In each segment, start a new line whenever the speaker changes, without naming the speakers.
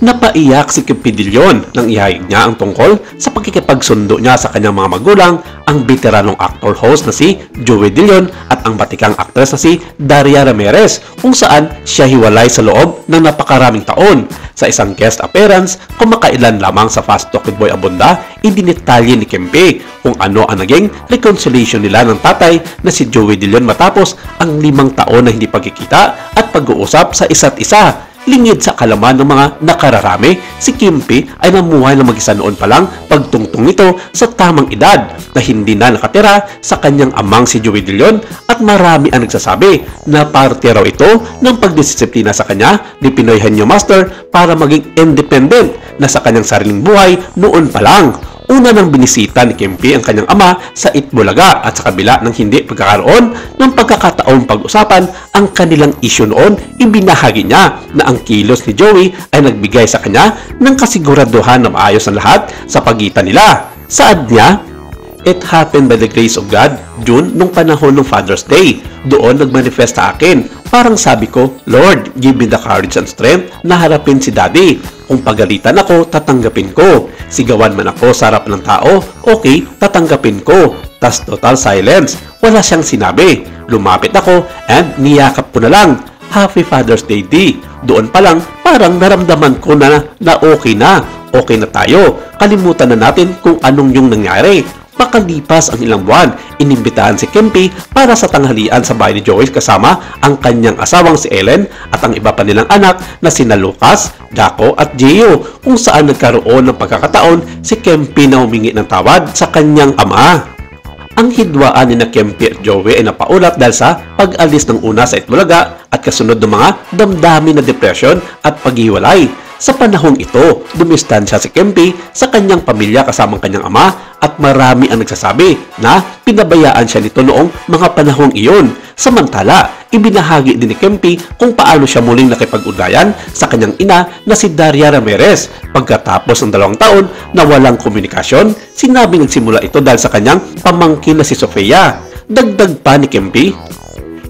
Napaiyak si Cupidillion nang ihayag niya ang tungkol sa pagkikipagsundo niya sa kanyang mga magulang, ang veteranong actor host na si Joey Dillon at ang batikang actress na si Daria Ramirez, kung saan siya hiwalay sa loob ng napakaraming taon. Sa isang guest appearance, kumakailan lamang sa Fast Talk with Boy Abunda, idinitalye ni Kempi kung ano ang naging reconciliation nila ng tatay na si Joey Dillon matapos ang 5 taon na hindi pagkikita at pag-uusap sa isa't isa. Lingid sa kalaman ng mga nakararami, si Kempi ay namuhay ng mag-isa noon pa lang pagtungtong nito sa tamang edad na hindi na nakatira sa kanyang amang si Joey Dillon, at marami ang nagsasabi na parte raw ito ng pagdisiplina sa kanya ni Pinoy Henyo Master para maging independent na sa kanyang sariling buhay noon pa lang. Una nang binisita ni Kempi ang kanyang ama sa Itbulaga, at sa kabila ng hindi pagkakaroon ng pagkakataong pag-usapan ang kanilang isyu noon, ibinahagi niya na ang kilos ni Joey ay nagbigay sa kanya ng kasiguraduhan na maayos ang lahat sa pagitan nila. Saad niya, "It happened by the grace of God, June, nung panahon ng Father's Day. Doon nagmanifest sa akin. Parang sabi ko, Lord, give me the courage and strength na harapin si Daddy. Kung pagalitan ako, tatanggapin ko. Sigawan man ako sa harap ng tao, okay, tatanggapin ko." Tas total silence. Wala siyang sinabi. Lumapit ako and niyakap ko na lang. Happy Father's Day, D. Doon pa lang, parang naramdaman ko na okay na. Okay na tayo. Kalimutan na natin kung anong yung nangyari. Makalipas ang ilang buwan, inimbitahan si Kempi para sa tanghalian sa bahay ni Joey kasama ang kanyang asawang si Ellen at ang iba pa nilang anak na sina Lucas, Jaco at Gio, kung saan nagkaroon ng pagkakataon si Kempi na humingi ng tawad sa kanyang ama. Ang hidwaan ni na Kempi at Joey ay napaulat dahil sa pag-alis ng una sa Itbulaga at kasunod ng mga damdamin na depression at paghiwalay. Sa panahong ito, dumistansya si Kempi sa kanyang pamilya kasamang kanyang ama, at marami ang nagsasabi na pinabayaan siya nito noong mga panahong iyon. Samantala, ibinahagi din ni Kempi kung paano siya muling nakipag-ugnayan sa kanyang ina na si Daria Ramirez. Pagkatapos ng 2 taon na walang komunikasyon, sinabing nagsimula ito dahil sa kanyang pamangkin na si Sofia. Dagdag pa ni Kempi,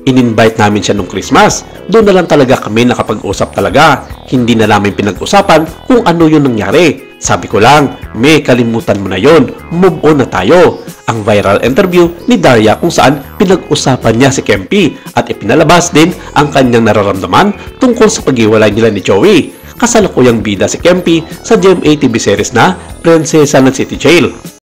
"In-invite namin siya nung Christmas. Doon na lang talaga kami nakapag-usap talaga. Hindi na namin pinag-usapan kung ano yung nangyari. Sabi ko lang, may kalimutan mo na yon. Move on na tayo." Ang viral interview ni Daria kung saan pinag-usapan niya si Kempi at ipinalabas din ang kanyang nararamdaman tungkol sa paghiwalay nila ni Joey. Kasalukuyang bida si Kempi sa GMA TV series na Prinsesa ng City Jail.